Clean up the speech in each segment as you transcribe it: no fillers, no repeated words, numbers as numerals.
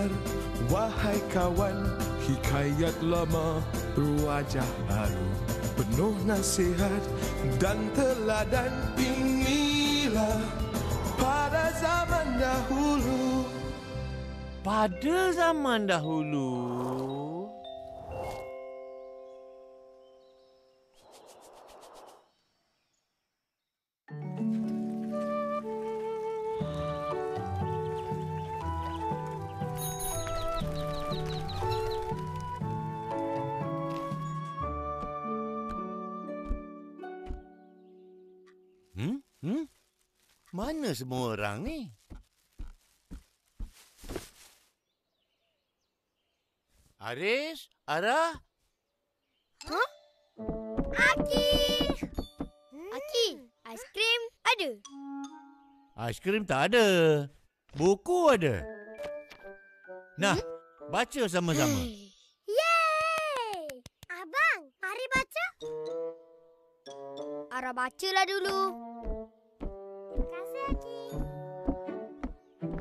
segar. Wahai kawan, hikayat lama berwajah baru, penuh nasihat dan teladan. Inilah pada zaman dahulu. Pada zaman dahulu. Mana semua orang ni? Aris? Ara? Hah? Aki! Aki, aiskrim ada? Aiskrim tak ada. Buku ada. Nah, baca sama-sama. Yeay! Abang, mari baca. Ara bacalah dulu. Terima kasih, Aki.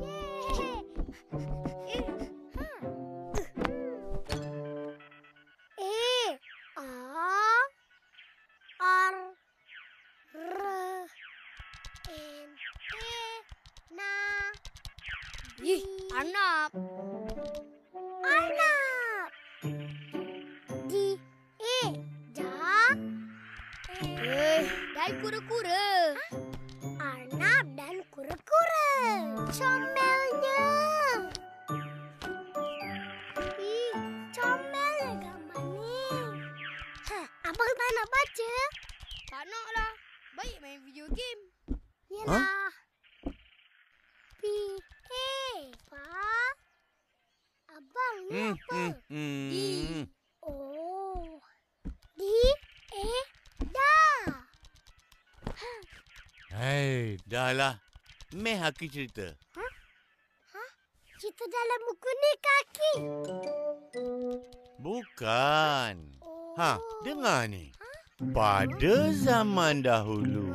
Yeay! Arnab. Arnab. Dan kura-kura. Arnab dan kura-kura. Comelnya. Comelnya gambar ni. Abang tak nak baca? Tak nak lah. Baik main video game. Yelah. Abang ni apa? Hei, dah lah. Meh Aki cerita. Cerita dalam buku ni, Kaki? Bukan. Dengar ni. Pada zaman dahulu.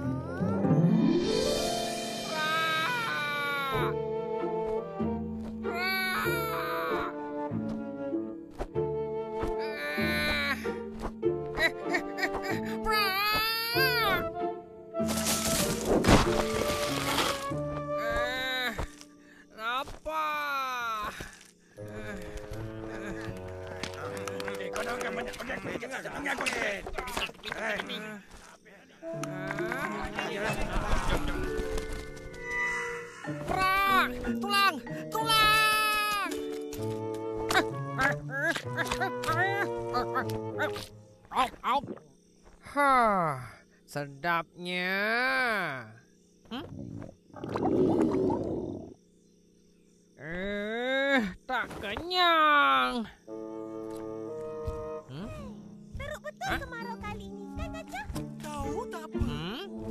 Tulang! Tulang! Sedapnya. Tak kenyang. Teruk betul kemarau kali ni, kan, Kacang? Tahu tak apa.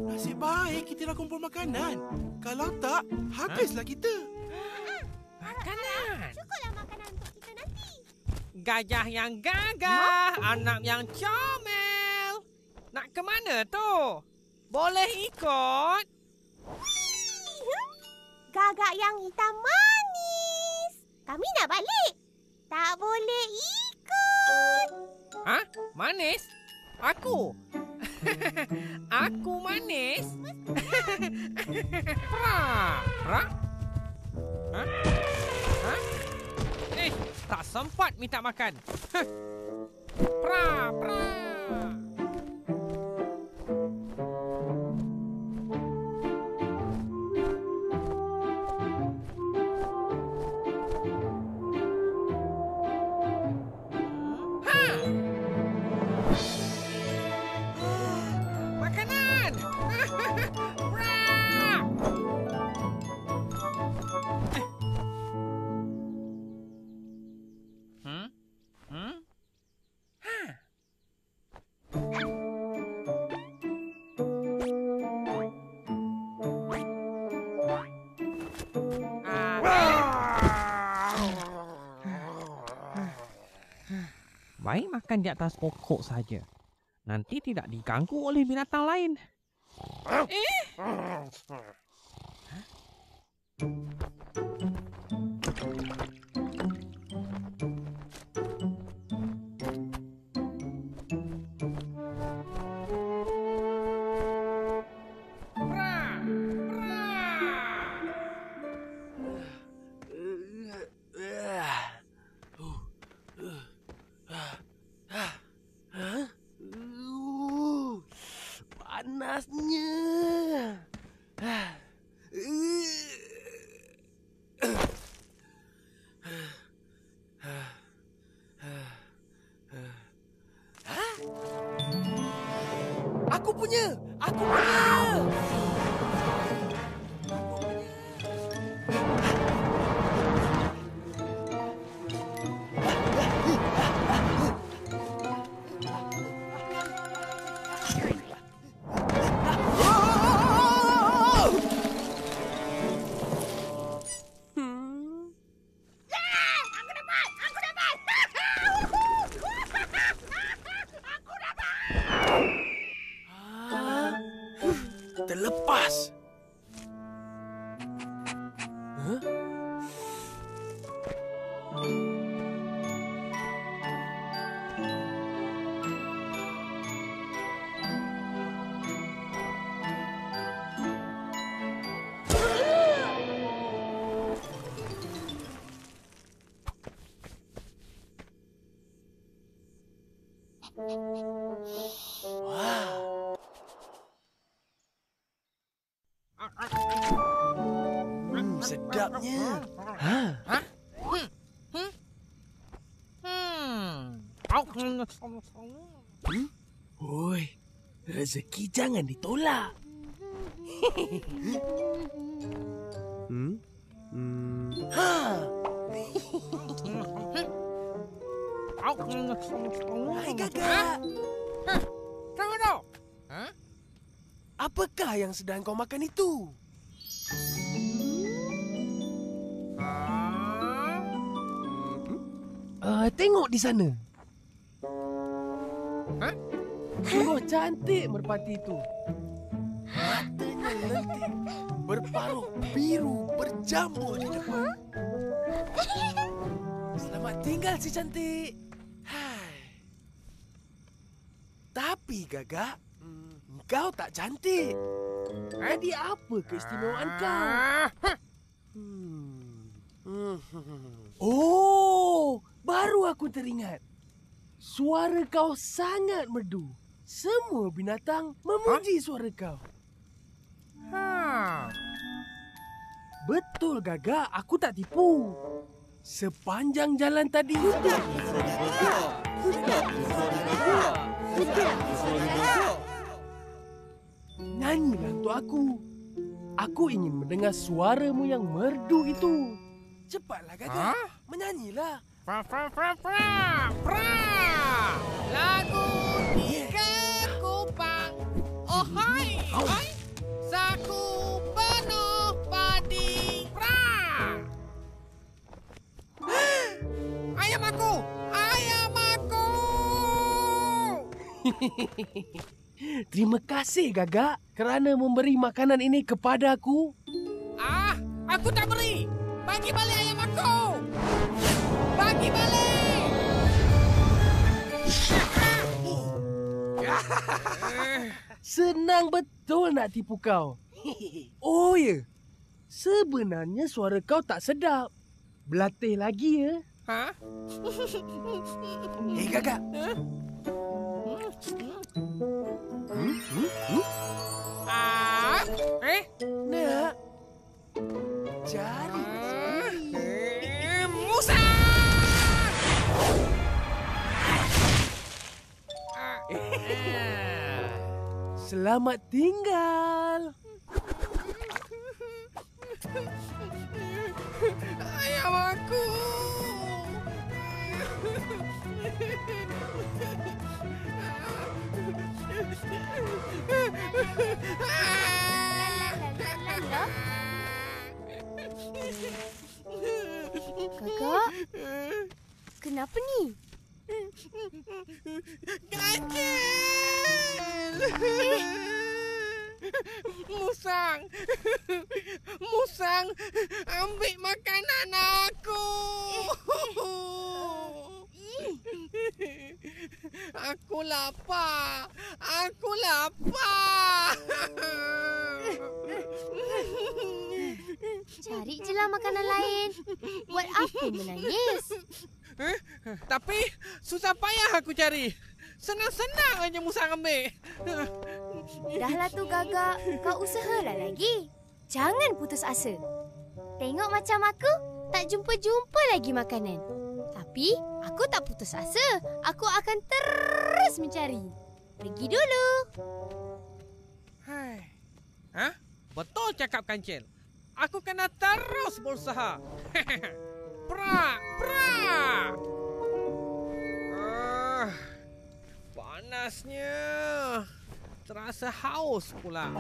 Nasib baik kita dah kumpul makanan. Kalau tak, habislah kita. Makanan. Cukuplah makanan untuk kita nanti. Gajah yang gagah, anak yang comel. Nak ke mana tu? Boleh ikut? Gagak yang hitam manis. Kami nak balik. Tak boleh ikut. Manis? Aku? Aku manis? Pra? Tak sempat minta makan. Pra. Makanan! Baik makan di atas pokok saja. Nanti tidak diganggu oleh binatang lain. Aku punya! Aku punya! Terlepas. Huh? Sedapnya. Oi, rezeki jangan ditolak. Hai kakak. Tunggu tu. Apakah yang sedang kau makan itu? Tengok di sana. Sungguh cantik merpati itu. Matanya lentik, berparuh biru berjamur di depan. Selamat tinggal si cantik. Hai. Tapi Gagak, kau tak cantik. Jadi apa keistimewaan kau? Oh, baru aku teringat. Suara kau sangat merdu. Semua binatang memuji suara kau. Betul Gagak, aku tak tipu. Sepanjang jalan tadi. Nyanyilah untuk aku. Aku ingin mendengar suaramu yang merdu itu. Cepatlah Gagak, menyanyilah. Fra fra fra fra fra. Lagu tiga kupang. Oh hai hai. Saku penuh padi. Fra. Ayam aku. Ayam aku. Terima kasih Gagak kerana memberi makanan ini kepada aku. Aku tak beri. Bagi balik ayam aku. Bagi balik. Senang betul nak tipu kau. Oh ya, sebenarnya suara kau tak sedap. Berlatih lagi ya. Hei Gagak. Nak, cari Musa. Selamat tinggal. Ayam aku. Kakak, kenapa ni? Gajil! Musang! Musang ambil makanan aku! Aku lapar! Aku lapar! Cari je lah makanan lain. Buat apa menangis? Tapi susah payah aku cari. Senang-senang aja musang ambil. Dahlah tu Gagak, kau usahalah lagi. Jangan putus asa. Tengok macam aku, tak jumpa-jumpa lagi makanan. Tapi aku tak putus asa. Aku akan terus mencari. Pergi dulu. Hai. Hah? Betul cakap Kancil. Aku kena terus berusaha. Prak, prak. Panasnya. Terasa haus pula.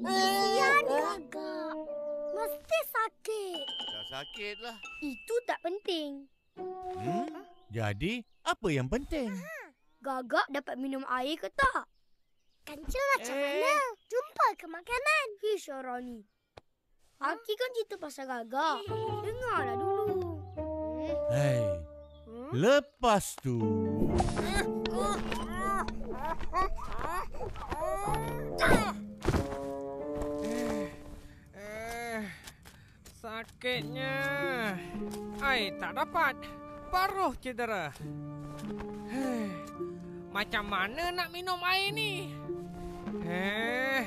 Kesian Gagak. Mesti sakit. Dah sakitlah. Itu tak penting. Jadi, apa yang penting? Gagak dapat minum air ke tak? Kancil macam mana? Jumpa ke makanan? Syarani. Aki kan cerita pasal Gagak. Dengarlah dulu. Hei, lepas tu... Sakitnya. Air tak dapat. Paruh cedera. Macam mana nak minum air ni? Hei,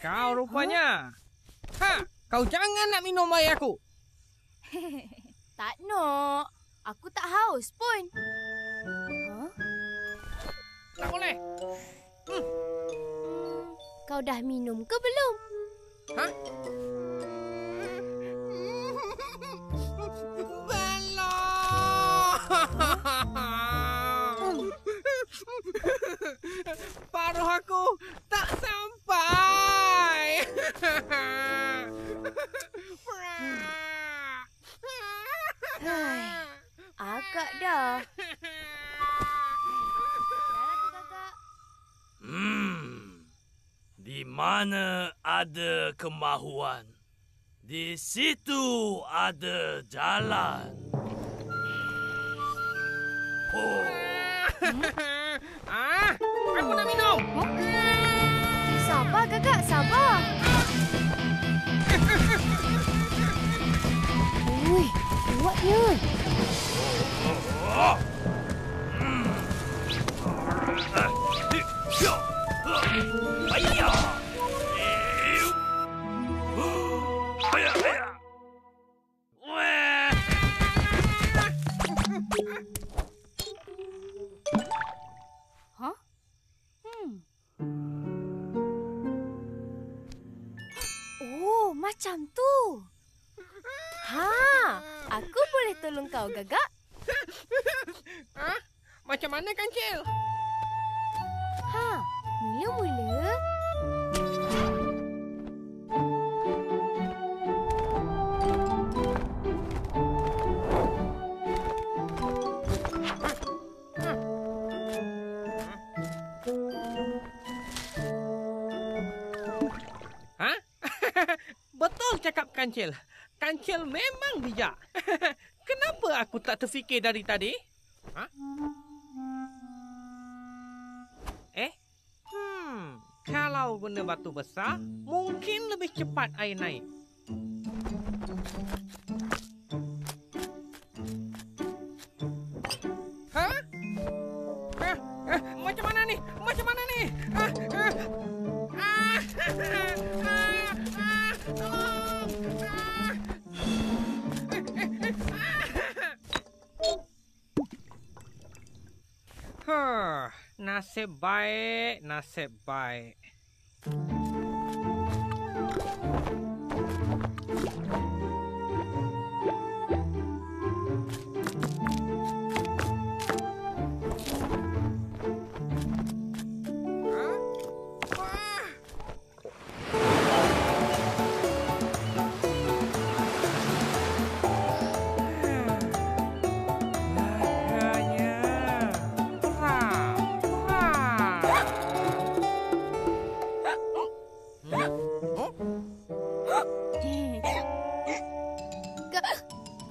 kau rupanya. Kau jangan nak minum air aku. Tak nak. Aku tak haus pun. Tak boleh. Kau dah minum ke belum? Paruh aku tak sampai. Agak dah. Di mana ada kemahuan, di situ ada jalan. Aku nak minum. Sabar Gagak, sabar. Ui, kuatnya. Oh, macam tu. Aku boleh tolong kau, Gagak. Macam mana, Kancil? Mula-mula, Ha? Betul cakap Kancil. Kancil memang bijak. Kenapa aku tak terfikir dari tadi? Ha? Kalau guna batu besar, mungkin lebih cepat air naik. Ha? Macam mana ni? Macam mana ni? Nasib baik, nasib baik.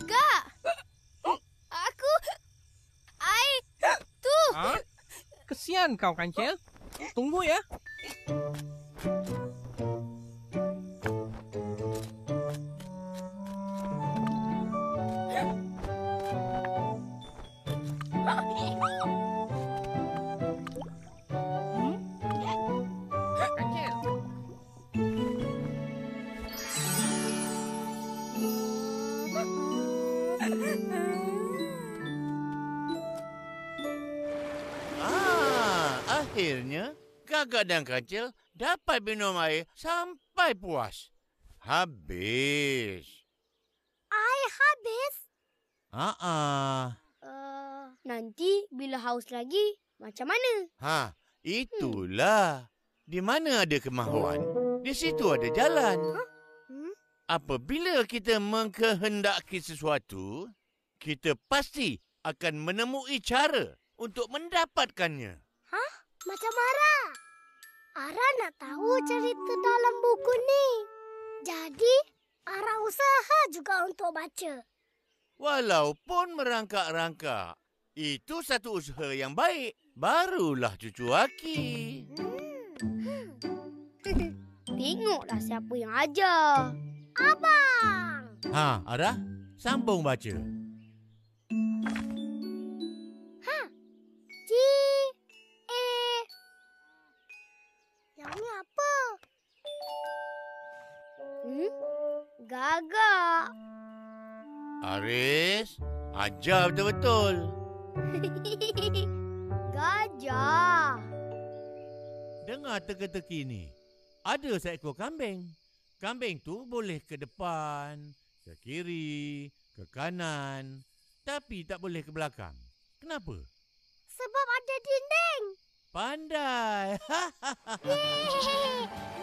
Kak! Aku... Air tu! Kesian kau, Kancil. Tunggu ya. Kancil. Akhirnya, Gagak dan Kancil dapat minum air sampai puas. Habis. Air habis? Nanti bila haus lagi, macam mana? Itulah. Di mana ada kemahuan, di situ ada jalan. Apabila kita mengkehendaki sesuatu, kita pasti akan menemui cara untuk mendapatkannya. Macam Ara. Ara nak tahu cerita dalam buku ni. Jadi, Ara usaha juga untuk baca. Walaupun merangkak-rangkak, itu satu usaha yang baik. Barulah cucu Aki. Tengoklah siapa yang ajar. Abang! Ara, sambung baca. Yang ni apa? Gagak. Aris, ajar betul-betul. Gajah. Dengar teka-teki ni. Ada seekor kambing. Kambing tu boleh ke depan, ke kiri, ke kanan. Tapi tak boleh ke belakang. Kenapa? Sebab ada dinding. Pandai. Yeay.